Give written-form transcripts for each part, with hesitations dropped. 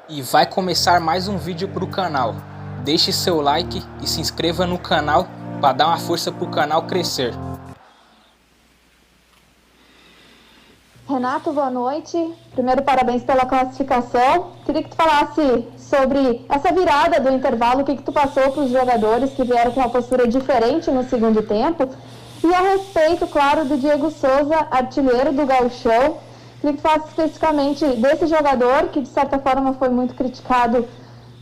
E vai começar mais um vídeo para o canal. Deixe seu like e se inscreva no canal para dar uma força para o canal crescer. Renato, boa noite. Primeiro, parabéns pela classificação. Queria que tu falasse sobre essa virada do intervalo, o que tu passou para os jogadores que vieram com uma postura diferente no segundo tempo. E a respeito, claro, do Diego Souza, artilheiro do Gauchão. Queria que tu falasse especificamente desse jogador, que de certa forma foi muito criticado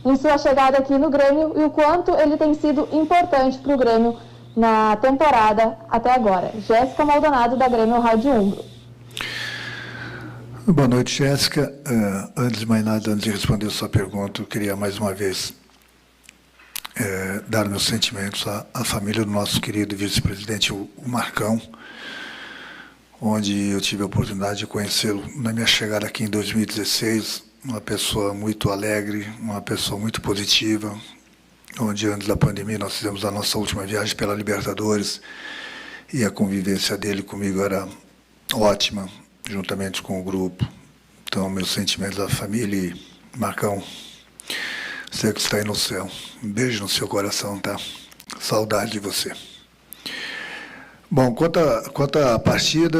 em sua chegada aqui no Grêmio, e o quanto ele tem sido importante para o Grêmio na temporada até agora. Jéssica Maldonado, da Grêmio Rádio Umbro. Boa noite, Jéssica. Antes de mais nada, antes de responder a sua pergunta, eu queria mais uma vez dar meus sentimentos à família do nosso querido vice-presidente, o Marcão, onde eu tive a oportunidade de conhecê-lo na minha chegada aqui em 2016, uma pessoa muito alegre, uma pessoa muito positiva, onde antes da pandemia nós fizemos a nossa última viagem pela Libertadores e a convivência dele comigo era ótima, juntamente com o grupo. Então, meus sentimentos à família e Marcão, você que está aí no céu, um beijo no seu coração, tá? Saudade de você. Bom, quanto à partida,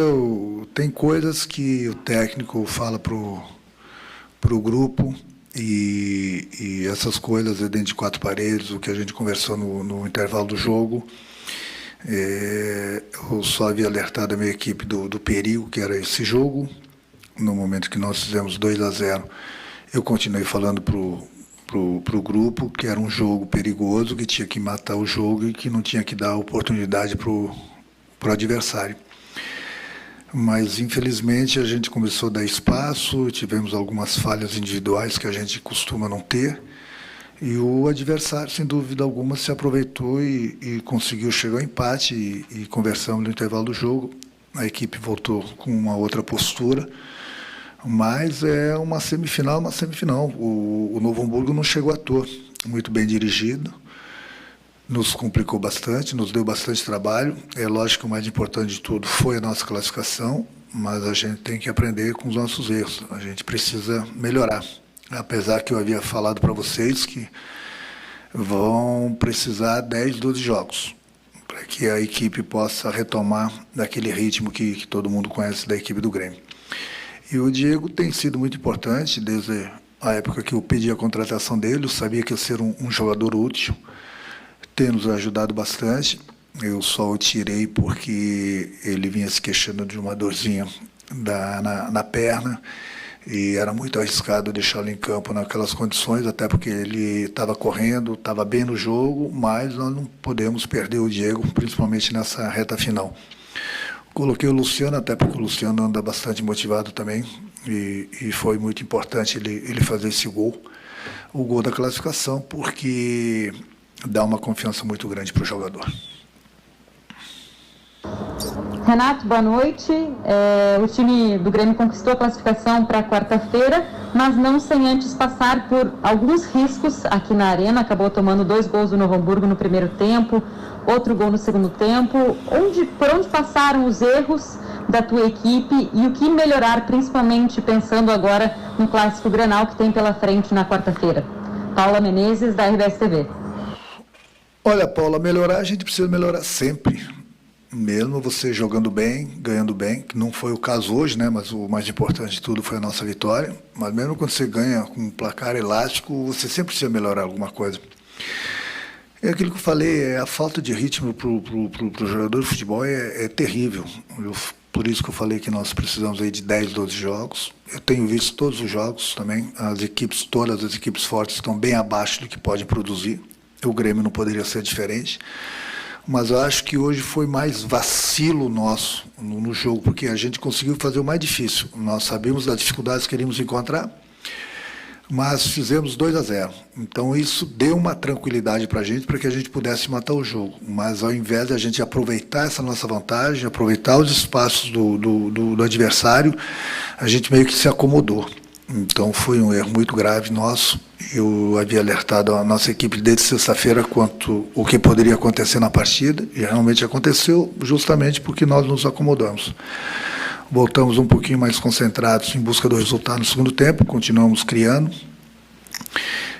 tem coisas que o técnico fala para o grupo e essas coisas é dentro de quatro paredes, o que a gente conversou no intervalo do jogo. Eu só havia alertado a minha equipe do perigo que era esse jogo. No momento que nós fizemos 2-0, eu continuei falando para o grupo que era um jogo perigoso, que tinha que matar o jogo e que não tinha que dar oportunidade para o adversário. Mas, infelizmente, a gente começou a dar espaço, tivemos algumas falhas individuais que a gente costuma não ter, e o adversário, sem dúvida alguma, se aproveitou e conseguiu chegar ao empate e conversamos no intervalo do jogo. A equipe voltou com uma outra postura, mas é uma semifinal. O Novo Hamburgo não chegou à toa, muito bem dirigido, nos complicou bastante, nos deu bastante trabalho. É lógico que o mais importante de tudo foi a nossa classificação, mas a gente tem que aprender com os nossos erros, a gente precisa melhorar. Apesar que eu havia falado para vocês que vão precisar 10, 12 jogos para que a equipe possa retomar daquele ritmo que todo mundo conhece da equipe do Grêmio. E o Diego tem sido muito importante desde a época que eu pedi a contratação dele. Eu sabia que ia ser um jogador útil, tem nos ajudado bastante. Eu só o tirei porque ele vinha se queixando de uma dorzinha na perna, e era muito arriscado deixá-lo em campo naquelas condições, até porque ele estava correndo, estava bem no jogo, mas nós não podemos perder o Diego, principalmente nessa reta final. Coloquei o Luciano, até porque o Luciano anda bastante motivado também, e foi muito importante ele fazer esse gol, o gol da classificação, porque dá uma confiança muito grande para o jogador. Renato, boa noite. O time do Grêmio conquistou a classificação para quarta-feira, mas não sem antes passar por alguns riscos aqui na arena. Acabou tomando 2 gols do Novo Hamburgo no primeiro tempo, outro gol no segundo tempo. Por onde passaram os erros da tua equipe e o que melhorar, principalmente pensando agora no Clássico Grenal que tem pela frente na quarta-feira? Paula Menezes, da RBS TV. Olha, Paula, melhorar, a gente precisa melhorar sempre. Mesmo você jogando bem, ganhando bem, que não foi o caso hoje, né? Mas o mais importante de tudo foi a nossa vitória. Mas mesmo quando você ganha com um placar elástico, você sempre precisa melhorar alguma coisa. É aquilo que eu falei, a falta de ritmo para o jogador de futebol é terrível. Por isso que eu falei que nós precisamos aí de 10, 12 jogos. Eu tenho visto todos os jogos também. Todas as equipes fortes estão bem abaixo do que podem produzir. O Grêmio não poderia ser diferente. Mas eu acho que hoje foi mais vacilo nosso no jogo, porque a gente conseguiu fazer o mais difícil. Nós sabíamos das dificuldades que queríamos encontrar, mas fizemos 2-0. Então isso deu uma tranquilidade para que a gente pudesse matar o jogo. Mas ao invés de a gente aproveitar essa nossa vantagem, aproveitar os espaços do adversário, a gente meio que se acomodou. Então foi um erro muito grave nosso. Eu havia alertado a nossa equipe desde sexta-feira quanto o que poderia acontecer na partida, e realmente aconteceu justamente porque nós nos acomodamos. Voltamos um pouquinho mais concentrados em busca do resultado no segundo tempo, continuamos criando,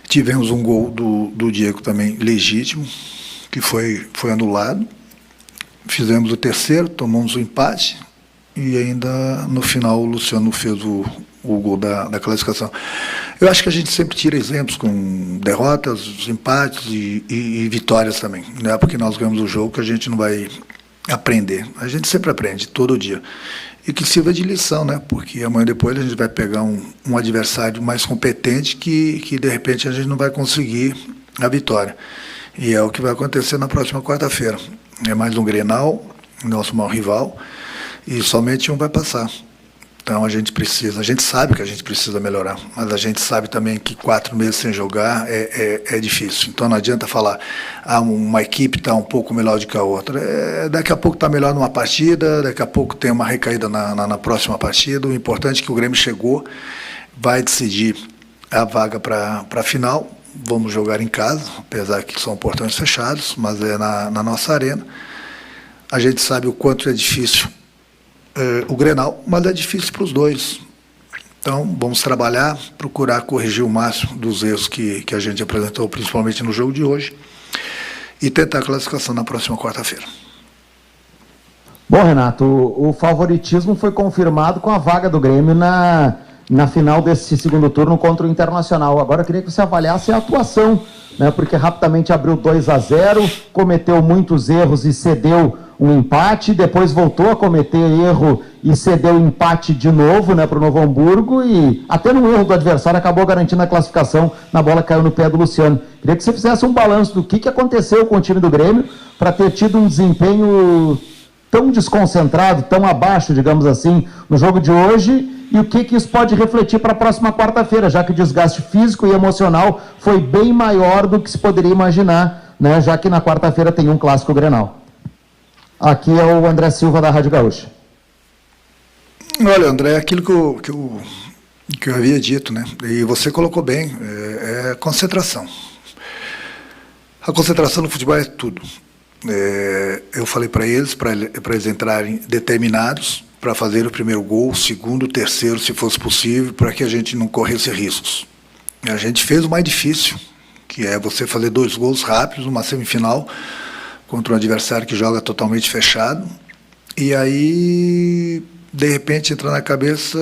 Tivemos um gol do Diego também legítimo, que foi anulado. Fizemos o terceiro, tomamos o empate e ainda no final o Luciano fez o gol da classificação. Eu acho que a gente sempre tira exemplos com derrotas, empates e vitórias também. Não é porque nós ganhamos o jogo que a gente não vai aprender. A gente sempre aprende, todo dia. E que sirva de lição, né? Porque amanhã depois a gente vai pegar um adversário mais competente que de repente a gente não vai conseguir a vitória. E é o que vai acontecer na próxima quarta-feira. É mais um Grenal, nosso maior rival, e somente um vai passar. Então a gente sabe que a gente precisa melhorar, mas a gente sabe também que 4 meses sem jogar é difícil. Então não adianta falar, uma equipe está um pouco melhor do que a outra. Daqui a pouco está melhor numa partida, daqui a pouco tem uma recaída na próxima partida. O importante é que o Grêmio chegou, vai decidir a vaga para a final. Vamos jogar em casa, apesar que são portões fechados, mas é na nossa arena. A gente sabe o quanto é difícil o Grenal, mas é difícil para os dois. Então, vamos trabalhar, procurar corrigir o máximo dos erros que a gente apresentou, principalmente no jogo de hoje, e tentar a classificação na próxima quarta-feira. Bom, Renato, o favoritismo foi confirmado com a vaga do Grêmio na final desse segundo turno contra o Internacional. Agora eu queria que você avaliasse a atuação, né, porque rapidamente abriu 2-0, cometeu muitos erros e cedeu um empate, depois voltou a cometer erro e cedeu empate de novo, né, para o Novo Hamburgo, e até no erro do adversário acabou garantindo a classificação, na bola caiu no pé do Luciano. Queria que você fizesse um balanço do que aconteceu com o time do Grêmio para ter tido um desempenho tão desconcentrado, tão abaixo, digamos assim, no jogo de hoje, e o que isso pode refletir para a próxima quarta-feira, já que o desgaste físico e emocional foi bem maior do que se poderia imaginar, né, já que na quarta-feira tem um clássico Grenal. Aqui é o André Silva, da Rádio Gaúcha. Olha, André, é aquilo que eu havia dito, né? E você colocou bem, é concentração. A concentração no futebol é tudo. Eu falei para eles entrarem determinados para fazer o primeiro gol, o segundo, o terceiro, se fosse possível, para que a gente não corresse riscos. A gente fez o mais difícil, que é você fazer 2 gols rápidos, uma semifinal, contra um adversário que joga totalmente fechado, e aí, de repente, entra na cabeça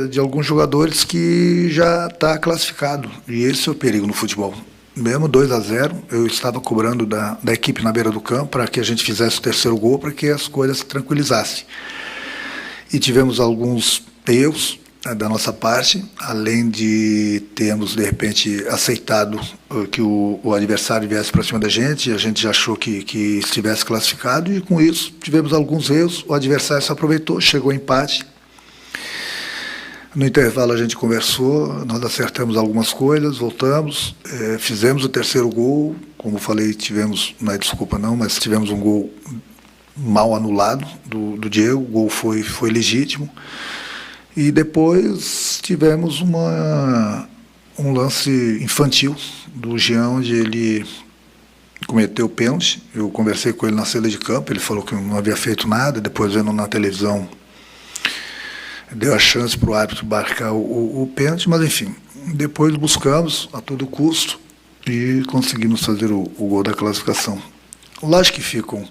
de alguns jogadores que já está classificado, e esse é o perigo no futebol. Mesmo 2-0, eu estava cobrando da equipe na beira do campo para que a gente fizesse o terceiro gol, para que as coisas se tranquilizassem. E tivemos alguns erros da nossa parte, além de termos, de repente, aceitado que o adversário viesse para cima da gente, a gente já achou que estivesse classificado, e com isso tivemos alguns erros, o adversário se aproveitou, chegou ao empate. No intervalo a gente conversou, nós acertamos algumas coisas, voltamos, fizemos o terceiro gol, como falei, não é desculpa não, mas tivemos um gol mal anulado do Diego, o gol foi legítimo. E depois tivemos um lance infantil do Jean, onde ele cometeu o pênalti. Eu conversei com ele na saída de campo, ele falou que não havia feito nada, depois vendo na televisão, deu a chance para o árbitro marcar o pênalti, mas enfim, depois buscamos a todo custo e conseguimos fazer o gol da classificação. Lógico que ficam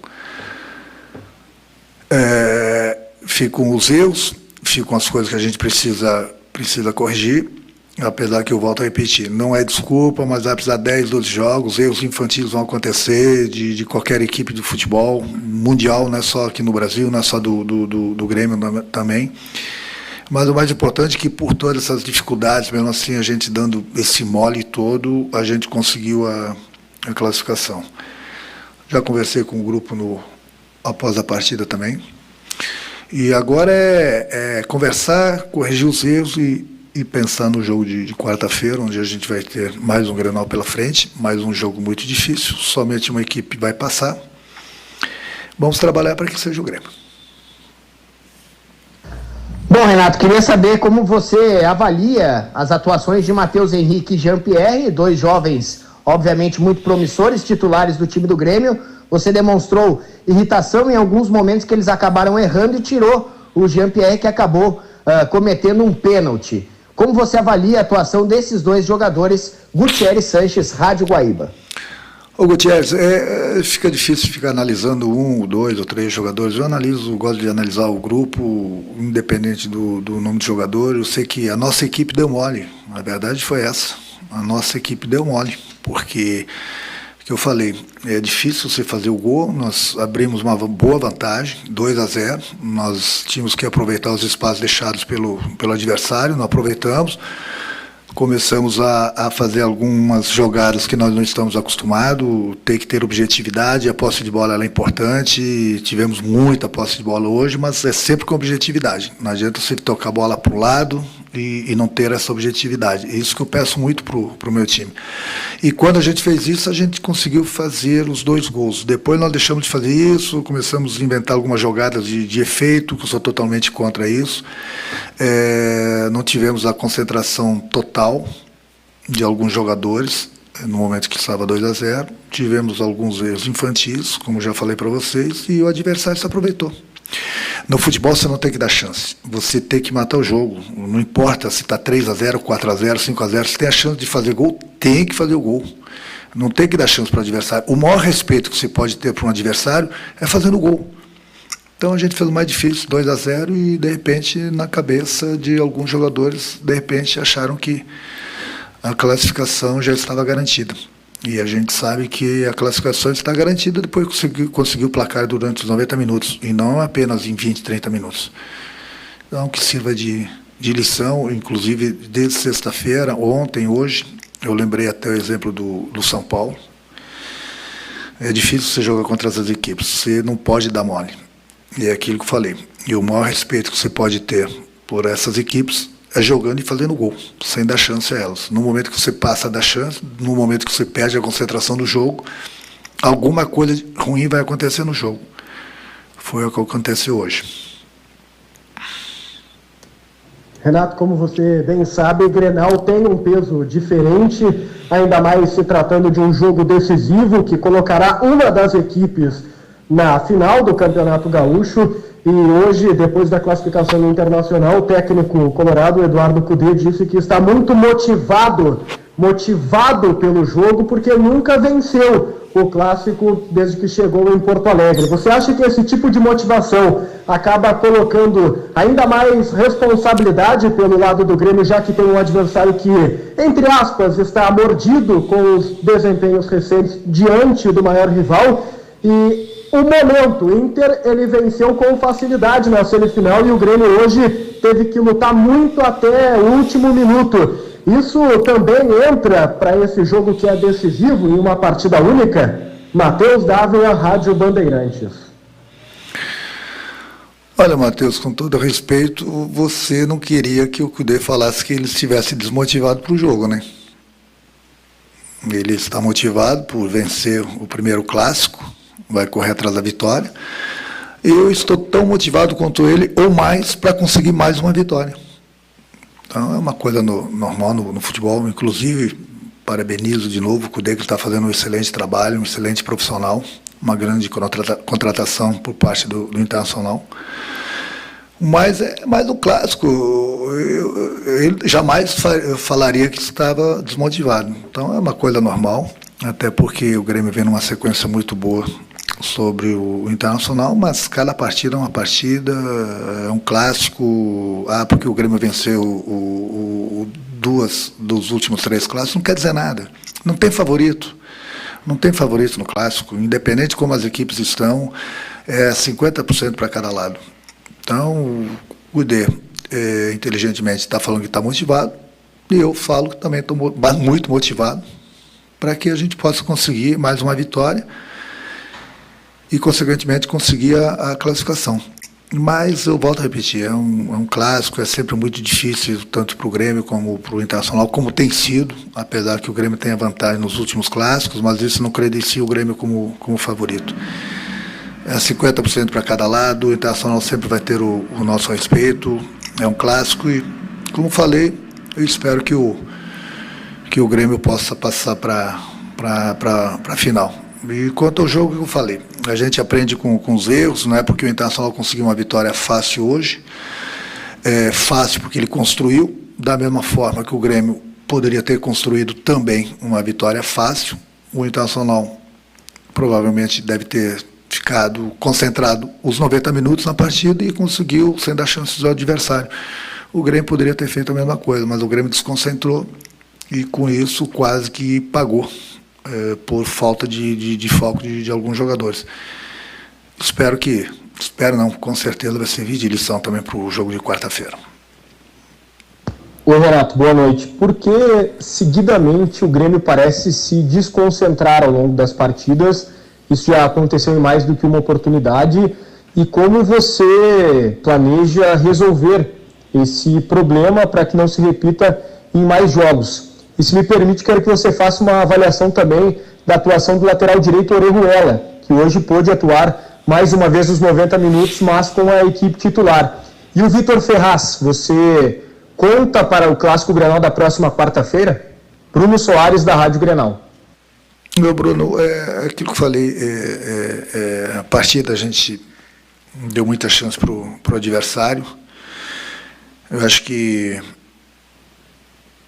os erros, ficam as coisas que a gente precisa corrigir, apesar que eu volto a repetir, não é desculpa, mas vai precisar 10, 12 jogos, erros infantis vão acontecer de qualquer equipe de futebol mundial, não é só aqui no Brasil, não é só do Grêmio também, mas o mais importante é que por todas essas dificuldades, mesmo assim a gente dando esse mole todo, a gente conseguiu a classificação. Já conversei com o grupo após a partida também. E agora é conversar, corrigir os erros e pensar no jogo de quarta-feira, onde a gente vai ter mais um Grenal pela frente, mais um jogo muito difícil, somente uma equipe vai passar. Vamos trabalhar para que seja o Grêmio. Bom, Renato, queria saber como você avalia as atuações de Matheus Henrique e Jean-Pierre, 2 jovens, obviamente, muito promissores, titulares do time do Grêmio. Você demonstrou irritação em alguns momentos que eles acabaram errando e tirou o Jean-Pierre, que acabou cometendo um pênalti. Como você avalia a atuação desses dois jogadores, Gutierrez Sanches, Rádio Guaíba? Ô Gutierrez, fica difícil ficar analisando 1, 2 ou 3 jogadores. Eu gosto de analisar o grupo, independente do nome de jogador. Eu sei que a nossa equipe deu mole, a verdade foi essa. A nossa equipe deu mole, porque, que eu falei, é difícil você fazer o gol. Nós abrimos uma boa vantagem, 2-0. Nós tínhamos que aproveitar os espaços deixados pelo adversário, não aproveitamos. Começamos a fazer algumas jogadas que nós não estamos acostumados, tem que ter objetividade, a posse de bola ela é importante, tivemos muita posse de bola hoje, mas é sempre com objetividade. Não adianta você tocar a bola para o lado e não ter essa objetividade. É isso que eu peço muito para o meu time. E quando a gente fez isso, a gente conseguiu fazer os 2 gols. Depois nós deixamos de fazer isso, começamos a inventar algumas jogadas de efeito, que eu sou totalmente contra isso. Não tivemos a concentração total de alguns jogadores no momento que estava 2-0. Tivemos alguns erros infantis, como já falei para vocês, e o adversário se aproveitou. No futebol você não tem que dar chance, você tem que matar o jogo. Não importa se está 3-0, 4-0, 5-0, se tem a chance de fazer gol, tem que fazer o gol. Não tem que dar chance para o adversário. O maior respeito que você pode ter para um adversário é fazendo gol. Então a gente fez o mais difícil, 2-0, e de repente, na cabeça de alguns jogadores, de repente acharam que a classificação já estava garantida. E a gente sabe que a classificação está garantida depois que conseguiu o placar durante os 90 minutos, e não apenas em 20, 30 minutos. Então, que sirva de lição, inclusive desde sexta-feira, ontem, hoje, eu lembrei até o exemplo do São Paulo. É difícil você jogar contra essas equipes, você não pode dar mole. E é aquilo que eu falei. E o maior respeito que você pode ter por essas equipes é jogando e fazendo gol, sem dar chance a elas. No momento que você passa a dar chance, no momento que você perde a concentração do jogo, alguma coisa ruim vai acontecer no jogo. Foi o que aconteceu hoje. Renato, como você bem sabe, o Grenal tem um peso diferente, ainda mais se tratando de um jogo decisivo que colocará uma das equipes na final do Campeonato Gaúcho. E hoje, depois da classificação no Internacional, o técnico colorado, Eduardo Cudê, disse que está muito motivado pelo jogo, porque nunca venceu o Clássico desde que chegou em Porto Alegre. Você acha que esse tipo de motivação acaba colocando ainda mais responsabilidade pelo lado do Grêmio, já que tem um adversário que, entre aspas, está mordido com os desempenhos recentes diante do maior rival? E o momento, o Inter, ele venceu com facilidade na semifinal, e o Grêmio hoje teve que lutar muito até o último minuto. Isso também entra para esse jogo que é decisivo em uma partida única? Matheus Dávila, Rádio Bandeirantes. Olha, Matheus, com todo respeito, você não queria que o Cudê falasse que ele estivesse desmotivado para o jogo, né? Ele está motivado por vencer o primeiro clássico, vai correr atrás da vitória. Eu estou tão motivado quanto ele, ou mais, para conseguir mais uma vitória. Então é uma coisa normal no futebol. Inclusive, parabenizo de novo o Cudê, que está fazendo um excelente trabalho, um excelente profissional, uma grande contratação por parte do Internacional. Mas é mais um clássico. Eu jamais falaria que estava desmotivado. Então é uma coisa normal, até porque o Grêmio vem numa sequência muito boa sobre o Internacional, mas cada partida é uma partida, é um clássico. Porque o Grêmio venceu duas dos últimos 3 clássicos, não quer dizer nada. Não tem favorito. Não tem favorito no clássico, independente de como as equipes estão, é 50% para cada lado. Então, o Cudê, inteligentemente, está falando que está motivado, e eu falo que também estou muito motivado para que a gente possa conseguir mais uma vitória e, consequentemente, conseguir a classificação. Mas eu volto a repetir, é um clássico, é sempre muito difícil, tanto para o Grêmio como para o Internacional, como tem sido, apesar que o Grêmio tenha vantagem nos últimos clássicos, mas isso não credencia o Grêmio como favorito. É 50% para cada lado, o Internacional sempre vai ter o nosso respeito, é um clássico e, como falei, eu espero que o Grêmio possa passar para a final. E quanto ao jogo que eu falei, a gente aprende com os erros, não é porque o Internacional conseguiu uma vitória fácil hoje, fácil porque ele construiu, da mesma forma que o Grêmio poderia ter construído também uma vitória fácil. O Internacional provavelmente deve ter ficado concentrado os 90 minutos na partida e conseguiu, sem dar chances ao adversário. O Grêmio poderia ter feito a mesma coisa, mas o Grêmio desconcentrou e com isso quase que pagou por falta de foco de alguns jogadores. Com certeza vai servir de lição também para o jogo de quarta-feira. Oi, Renato, boa noite. Por que seguidamente o Grêmio parece se desconcentrar ao longo das partidas? Isso já aconteceu em mais do que uma oportunidade. E como você planeja resolver esse problema para que não se repita em mais jogos? E se me permite, quero que você faça uma avaliação também da atuação do lateral direito Orejuela, que hoje pôde atuar mais uma vez nos 90 minutos, mas com a equipe titular. E o Vitor Ferraz, você conta para o Clássico Grenal da próxima quarta-feira? Bruno Soares, da Rádio Grenal. Meu Bruno, aquilo que eu falei, a partida a gente deu muita chance para o adversário. Eu acho que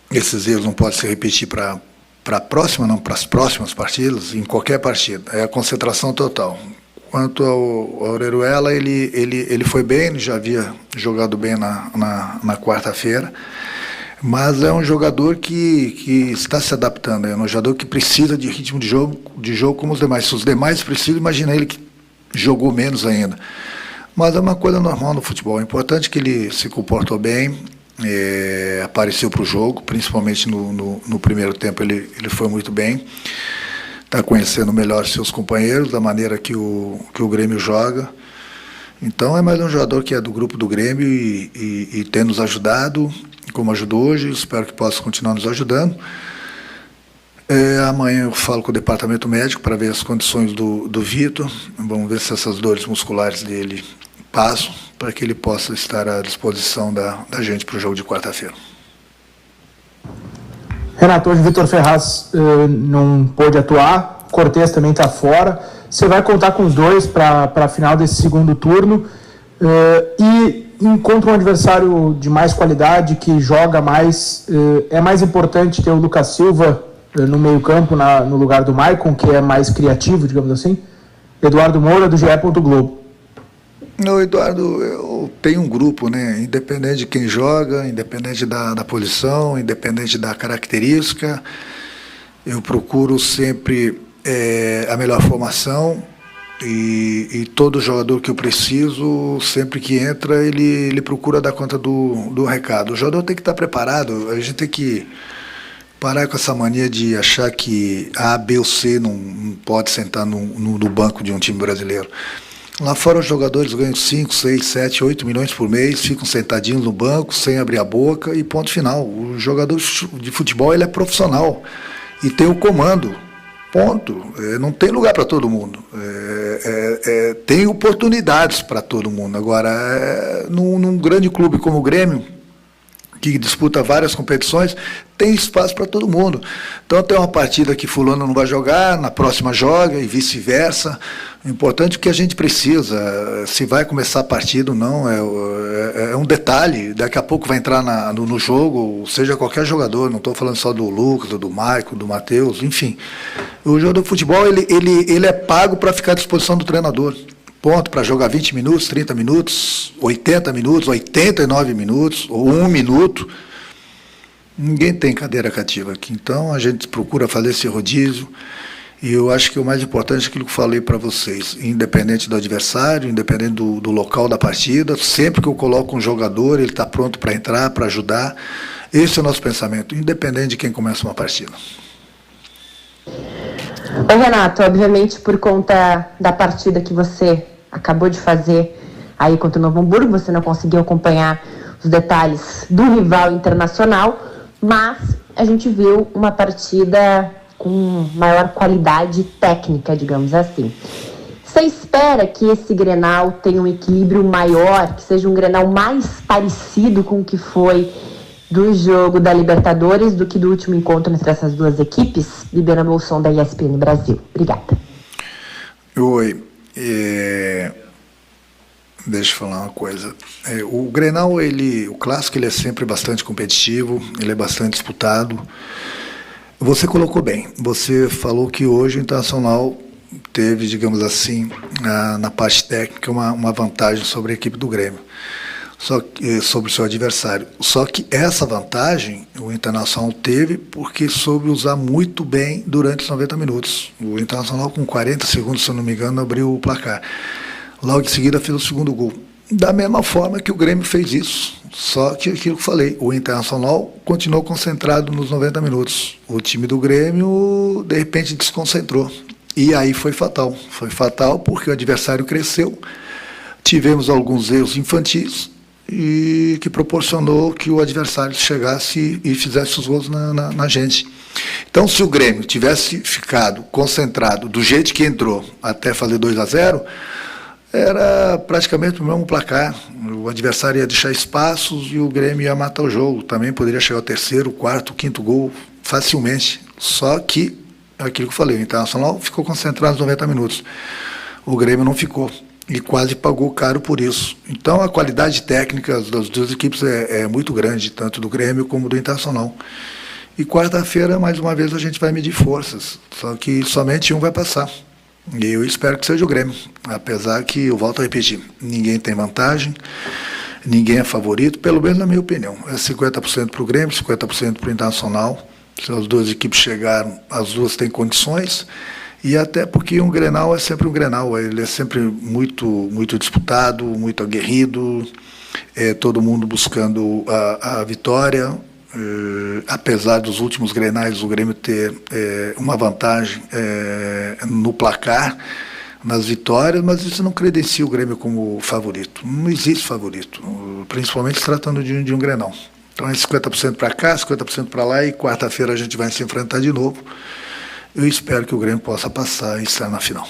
esses erros não podem se repetir para a próxima, não, para as próximas partidas, em qualquer partida. É a concentração total. Quanto ao Orejuela, ele foi bem, ele já havia jogado bem na quarta-feira, mas é um jogador que está se adaptando, é um jogador que precisa de ritmo de jogo como os demais. Se os demais precisam, imagina ele que jogou menos ainda. Mas é uma coisa normal no futebol. É importante que ele se comportou bem, apareceu para o jogo, principalmente no primeiro tempo ele foi muito bem. Está conhecendo melhor seus companheiros, da maneira que o Grêmio joga. Então é mais um jogador que é do grupo do Grêmio e tem nos ajudado, como ajudou hoje, espero que possa continuar nos ajudando. Amanhã eu falo com o departamento médico para ver as condições do Vitor, vamos ver se essas dores musculares dele passam, para que ele possa estar à disposição da gente para o jogo de quarta-feira. Renato, hoje o Vitor Ferraz não pôde atuar, Cortez também está fora. Você vai contar com os dois para a final desse segundo turno e encontra um adversário de mais qualidade, que joga mais. É mais importante ter o Lucas Silva no meio-campo, no lugar do Maicon, que é mais criativo, digamos assim. Eduardo Moura, do GE. Globo. Não, Eduardo, eu tenho um grupo, né? Independente de quem joga, independente da posição, independente da característica, eu procuro sempre a melhor formação e todo jogador que eu preciso, sempre que entra, ele procura dar conta do recado. O jogador tem que estar preparado, a gente tem que parar com essa mania de achar que A, B ou C não pode sentar no banco de um time brasileiro. Lá fora os jogadores ganham 5, 6, 7, 8 milhões por mês, ficam sentadinhos no banco, sem abrir a boca e ponto final. O jogador de futebol ele é profissional e tem o comando, ponto. Não tem lugar para todo mundo. Tem oportunidades para todo mundo. Agora, num grande clube como o Grêmio, que disputa várias competições, tem espaço para todo mundo. Então tem uma partida que fulano não vai jogar, na próxima joga e vice-versa. O importante é que a gente precisa, se vai começar a partida ou não, é um detalhe. Daqui a pouco vai entrar no jogo, seja qualquer jogador, não estou falando só do Lucas, do Maicon, do Matheus, enfim. O jogador de futebol ele é pago para ficar à disposição do treinador. Ponto, para jogar 20 minutos, 30 minutos, 80 minutos, 89 minutos, ou 1 minuto. Ninguém tem cadeira cativa aqui. Então, a gente procura fazer esse rodízio. E eu acho que o mais importante é aquilo que eu falei para vocês. Independente do adversário, independente do local da partida, sempre que eu coloco um jogador, ele está pronto para entrar, para ajudar. Esse é o nosso pensamento, independente de quem começa uma partida. Ô Renato, obviamente por conta da partida que você acabou de fazer aí contra o Novo Hamburgo, você não conseguiu acompanhar os detalhes do rival internacional, mas a gente viu uma partida com maior qualidade técnica, digamos assim. Você espera que esse Grenal tenha um equilíbrio maior, que seja um Grenal mais parecido com o que foi do jogo da Libertadores do que do último encontro entre essas duas equipes? Liberando o som da ESPN Brasil. Obrigada. Oi. deixa eu falar uma coisa. O Grenal, o clássico, ele é sempre bastante competitivo, ele é bastante disputado. Você colocou bem. Você falou que hoje o Internacional teve, digamos assim, na parte técnica, uma vantagem sobre a equipe do Grêmio, sobre o seu adversário. Só que essa vantagem o Internacional teve porque soube usar muito bem durante os 90 minutos. O Internacional, com 40 segundos, se eu não me engano, abriu o placar. Logo em seguida fez o segundo gol. Da mesma forma que o Grêmio fez isso. Só que aquilo que eu falei, o Internacional continuou concentrado nos 90 minutos. O time do Grêmio, de repente, desconcentrou. E aí foi fatal. Foi fatal porque o adversário cresceu, tivemos alguns erros infantis e que proporcionou que o adversário chegasse e fizesse os gols na gente. Então, se o Grêmio tivesse ficado concentrado do jeito que entrou até fazer 2-0, era praticamente o mesmo placar. O adversário ia deixar espaços e o Grêmio ia matar o jogo. Também poderia chegar ao terceiro, quarto, quinto gol facilmente. Só que, aquilo que eu falei, o Internacional ficou concentrado nos 90 minutos. O Grêmio não ficou. E quase pagou caro por isso. Então, a qualidade técnica das duas equipes é muito grande, tanto do Grêmio como do Internacional. E quarta-feira, mais uma vez, a gente vai medir forças. Só que somente um vai passar. E eu espero que seja o Grêmio. Apesar que, eu volto a repetir, ninguém tem vantagem, ninguém é favorito, pelo menos na minha opinião. É 50% para o Grêmio, 50% para o Internacional. Se as duas equipes chegaram, as duas têm condições. E até porque um Grenal é sempre um Grenal, ele é sempre muito disputado, muito aguerrido, todo mundo buscando a vitória, apesar dos últimos Grenais o Grêmio ter uma vantagem no placar, nas vitórias, mas isso não credencia o Grêmio como favorito. Não existe favorito, principalmente se tratando de um Grenal. Então é 50% para cá, 50% para lá, e quarta-feira a gente vai se enfrentar de novo. Eu espero que o Grêmio possa passar e estar na final.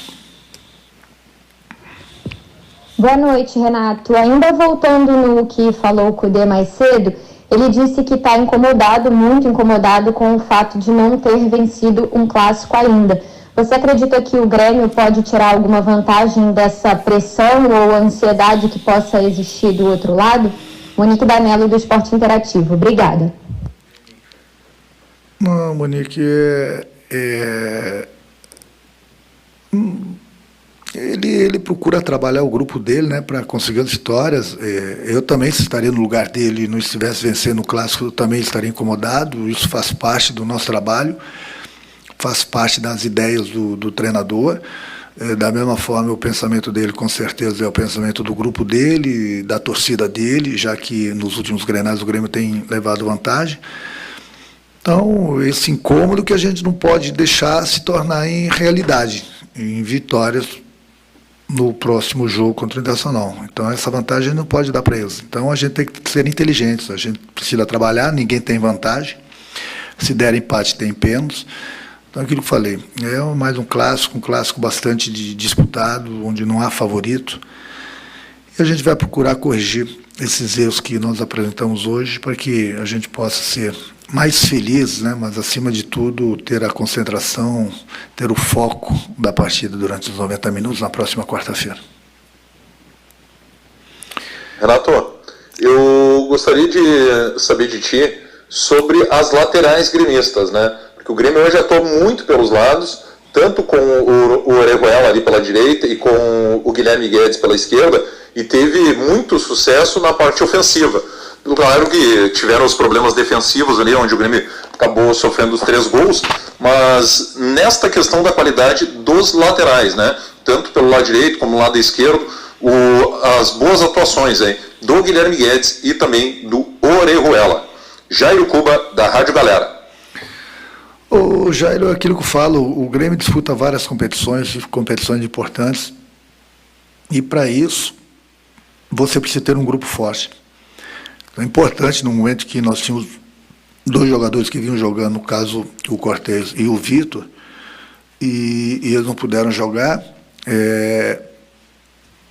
Boa noite, Renato. Ainda voltando no que falou o Cudê mais cedo, ele disse que está incomodado, muito incomodado com o fato de não ter vencido um clássico ainda. Você acredita que o Grêmio pode tirar alguma vantagem dessa pressão ou ansiedade que possa existir do outro lado? Monique Danello, do Esporte Interativo. Obrigada. Não, Monique, ele procura trabalhar o grupo dele, né, para conseguir as vitórias. Eu também, se estaria no lugar dele e não estivesse vencendo o clássico, eu também estaria incomodado. Isso faz parte do nosso trabalho, faz parte das ideias do treinador. Da mesma forma, o pensamento dele, com certeza, é o pensamento do grupo dele, da torcida dele, já que nos últimos Grenais o Grêmio tem levado vantagem. Então, esse incômodo que a gente não pode deixar se tornar em realidade, em vitórias no próximo jogo contra o Internacional. Então, essa vantagem não pode dar para eles. Então, a gente tem que ser inteligentes, a gente precisa trabalhar, ninguém tem vantagem. Se der empate, tem pênaltis. Então, aquilo que eu falei, é mais um clássico bastante disputado, onde não há favorito. E a gente vai procurar corrigir esses erros que nós apresentamos hoje para que a gente possa ser mais feliz, né? Mas, acima de tudo, ter a concentração, ter o foco da partida durante os 90 minutos na próxima quarta-feira. Renato, eu gostaria de saber de ti sobre as laterais gremistas, né? Porque o Grêmio hoje atua muito pelos lados, tanto com o Orejuela ali pela direita e com o Guilherme Guedes pela esquerda, e teve muito sucesso na parte ofensiva. Claro que tiveram os problemas defensivos ali, onde o Grêmio acabou sofrendo os 3 gols, mas nesta questão da qualidade dos laterais, né, tanto pelo lado direito como pelo lado esquerdo, as boas atuações aí do Guilherme Guedes e também do Orejuela. Jairo Cuba, da Rádio Galera. O Jairo, é aquilo que eu falo, o Grêmio disputa várias competições importantes, e para isso você precisa ter um grupo forte. É importante, no momento que nós tínhamos 2 jogadores que vinham jogando, no caso o Cortez e o Vitor, e eles não puderam jogar,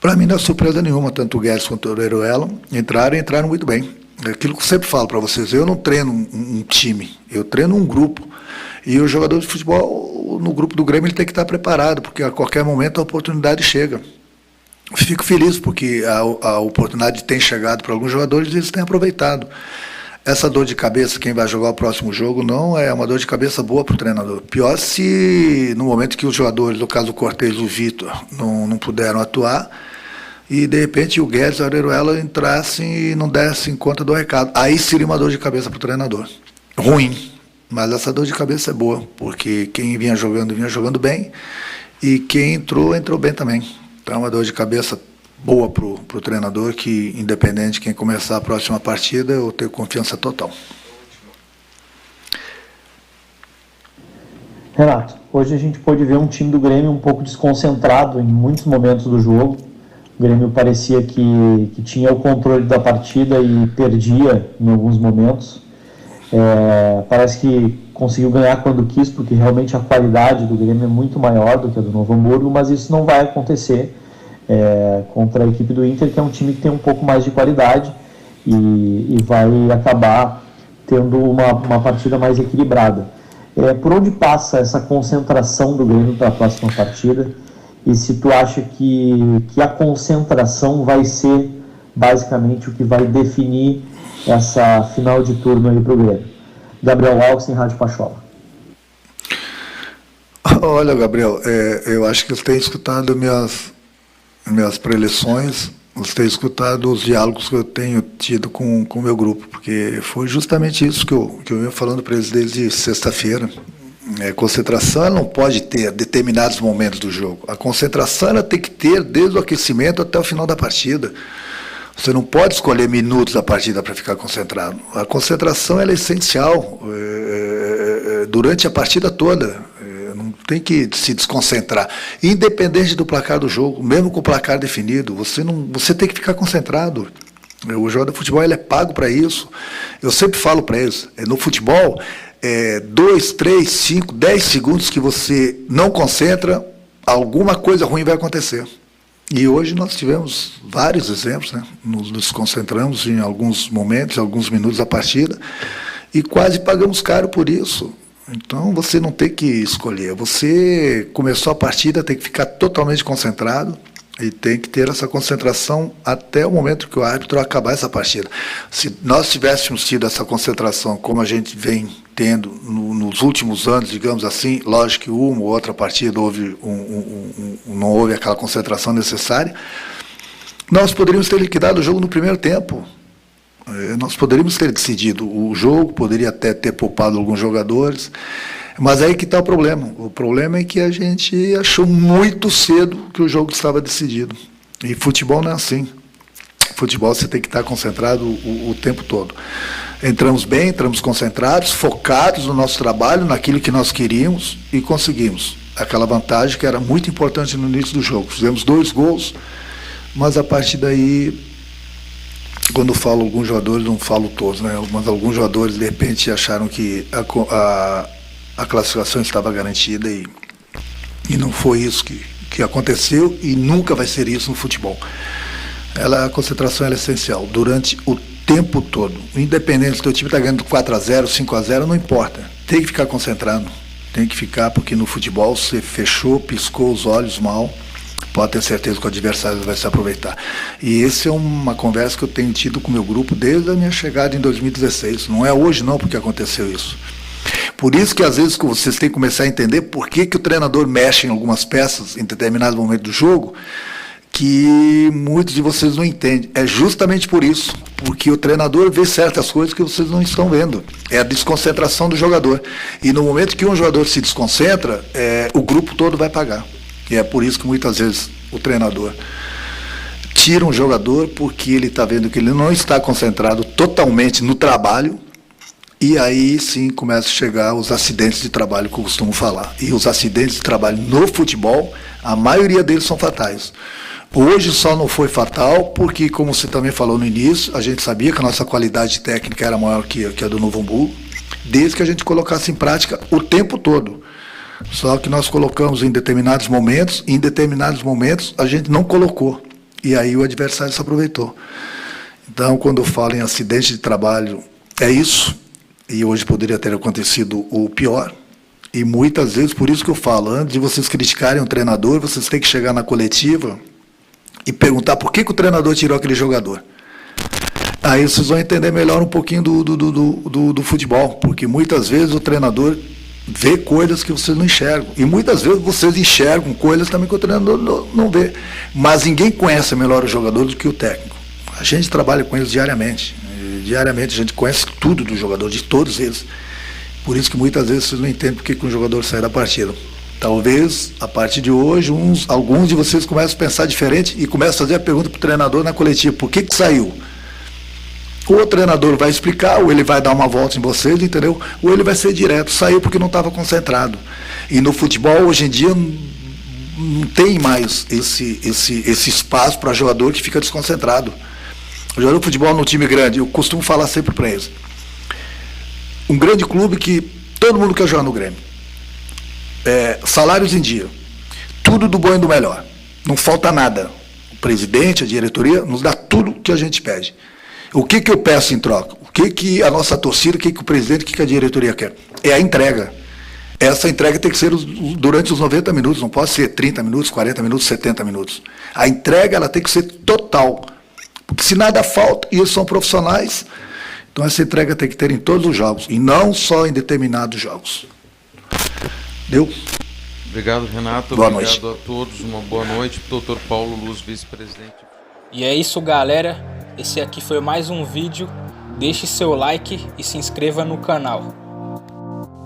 para mim não é surpresa nenhuma, tanto o Guedes quanto o Orejuela entraram muito bem. É aquilo que eu sempre falo para vocês, eu não treino um time, eu treino um grupo, e o jogador de futebol no grupo do Grêmio ele tem que estar preparado, porque a qualquer momento a oportunidade chega. Fico feliz porque a oportunidade tem chegado para alguns jogadores e eles têm aproveitado. Essa dor de cabeça, quem vai jogar o próximo jogo, não é uma dor de cabeça boa para o treinador. Pior se no momento que os jogadores, no caso o Cortez e o Vitor, não puderam atuar, e de repente o Guedes e o Orejuela entrassem e não dessem conta do recado. Aí seria uma dor de cabeça para o treinador. Ruim, mas essa dor de cabeça é boa, porque quem vinha jogando bem, e quem entrou bem também. Então é uma dor de cabeça boa para o treinador, que independente de quem começar a próxima partida, eu tenho confiança total. Renato, hoje a gente pôde ver um time do Grêmio um pouco desconcentrado em muitos momentos do jogo. O Grêmio parecia que tinha o controle da partida e perdia em alguns momentos. Parece que conseguiu ganhar quando quis, porque realmente a qualidade do Grêmio é muito maior do que a do Novo Hamburgo, mas isso não vai acontecer contra a equipe do Inter, que é um time que tem um pouco mais de qualidade e vai acabar tendo uma partida mais equilibrada. Por onde passa essa concentração do Grêmio para a próxima partida? E se tu acha que a concentração vai ser basicamente o que vai definir essa final de turno aí para o Grêmio? Gabriel Alves, em Rádio Pachola. Olha, Gabriel, eu acho que eu tenho escutado minhas preleções, você tem escutado os diálogos que eu tenho tido com o meu grupo, porque foi justamente isso que eu venho falando para eles desde sexta-feira. Concentração ela não pode ter determinados momentos do jogo. A concentração ela tem que ter desde o aquecimento até o final da partida. Você não pode escolher minutos da partida para ficar concentrado. A concentração ela é essencial durante a partida toda. Não tem que se desconcentrar. Independente do placar do jogo, mesmo com o placar definido, você tem que ficar concentrado. O jogador de futebol ele é pago para isso. Eu sempre falo para eles, no futebol, 2, 3, 5, 10 segundos que você não concentra, alguma coisa ruim vai acontecer. E hoje nós tivemos vários exemplos, né? Nos concentramos em alguns momentos, alguns minutos da partida, e quase pagamos caro por isso. Então você não tem que escolher. Você começou a partida, tem que ficar totalmente concentrado e tem que ter essa concentração até o momento que o árbitro acabar essa partida. Se nós tivéssemos tido essa concentração como a gente vem tendo nos últimos anos, digamos assim, lógico que uma ou outra partida não houve aquela concentração necessária, nós poderíamos ter liquidado o jogo no primeiro tempo. Nós poderíamos ter decidido o jogo, poderia até ter poupado alguns jogadores, mas aí que está o problema. O problema é que a gente achou muito cedo que o jogo estava decidido. E futebol não é assim. Futebol você tem que estar concentrado o tempo todo. Entramos bem, entramos concentrados, focados no nosso trabalho, naquilo que nós queríamos e conseguimos. Aquela vantagem que era muito importante no início do jogo. Fizemos 2 gols, mas a partir daí, quando eu falo alguns jogadores, não falo todos, né? Mas alguns jogadores de repente acharam que a classificação estava garantida e não foi isso que aconteceu e nunca vai ser isso no futebol. A concentração é essencial durante o tempo todo. Independente se o teu time está ganhando 4-0, 5-0, não importa. Tem que ficar concentrado. Tem que ficar, porque no futebol você fechou, piscou os olhos mal, pode ter certeza que o adversário vai se aproveitar. E essa é uma conversa que eu tenho tido com o meu grupo desde a minha chegada em 2016. Não é hoje não porque aconteceu isso. Por isso que às vezes vocês têm que começar a entender por que o treinador mexe em algumas peças em determinado momento do jogo, que muitos de vocês não entendem. É justamente por isso, porque o treinador vê certas coisas que vocês não estão vendo. É a desconcentração do jogador. E no momento que um jogador se desconcentra, o grupo todo vai pagar. E é por isso que muitas vezes o treinador tira um jogador porque ele está vendo que ele não está concentrado totalmente no trabalho, e aí sim começa a chegar os acidentes de trabalho que eu costumo falar. E os acidentes de trabalho no futebol, a maioria deles são fatais. Hoje só não foi fatal porque, como você também falou no início, a gente sabia que a nossa qualidade técnica era maior que a do Novo Hamburgo, desde que a gente colocasse em prática o tempo todo. Só que nós colocamos em determinados momentos, e em determinados momentos a gente não colocou. E aí o adversário se aproveitou. Então, quando eu falo em acidente de trabalho, é isso. E hoje poderia ter acontecido o pior. E muitas vezes, por isso que eu falo, antes de vocês criticarem um treinador, vocês têm que chegar na coletiva e perguntar por que o treinador tirou aquele jogador. Aí vocês vão entender melhor um pouquinho do futebol, porque muitas vezes o treinador vê coisas que vocês não enxergam, e muitas vezes vocês enxergam coisas também que o treinador não vê, mas ninguém conhece melhor o jogador do que o técnico. A gente trabalha com eles diariamente a gente conhece tudo do jogador, de todos eles, por isso que muitas vezes vocês não entendem por que um jogador sai da partida. Talvez, a partir de hoje, alguns de vocês começam a pensar diferente e começam a fazer a pergunta para o treinador na coletiva, por que saiu? Ou o treinador vai explicar, ou ele vai dar uma volta em vocês, entendeu? Ou ele vai ser direto, saiu porque não estava concentrado. E no futebol, hoje em dia, não tem mais esse espaço para jogador que fica desconcentrado. O jogador de futebol no time grande, eu costumo falar sempre para eles, um grande clube que todo mundo quer jogar no Grêmio. Salários em dia, tudo do bom e do melhor, não falta nada. O presidente, a diretoria, nos dá tudo que a gente pede. O que eu peço em troca? O que a nossa torcida, o que o presidente, o que a diretoria quer? É a entrega. Essa entrega tem que ser durante os 90 minutos, não pode ser 30 minutos, 40 minutos, 70 minutos. A entrega ela tem que ser total, porque se nada falta, e eles são profissionais, então essa entrega tem que ter em todos os jogos, e não só em determinados jogos. Deu? Obrigado, Renato. Boa Obrigado noite a todos. Uma boa noite. Dr. Paulo Luz, vice-presidente. E é isso, galera. Esse aqui foi mais um vídeo. Deixe seu like e se inscreva no canal.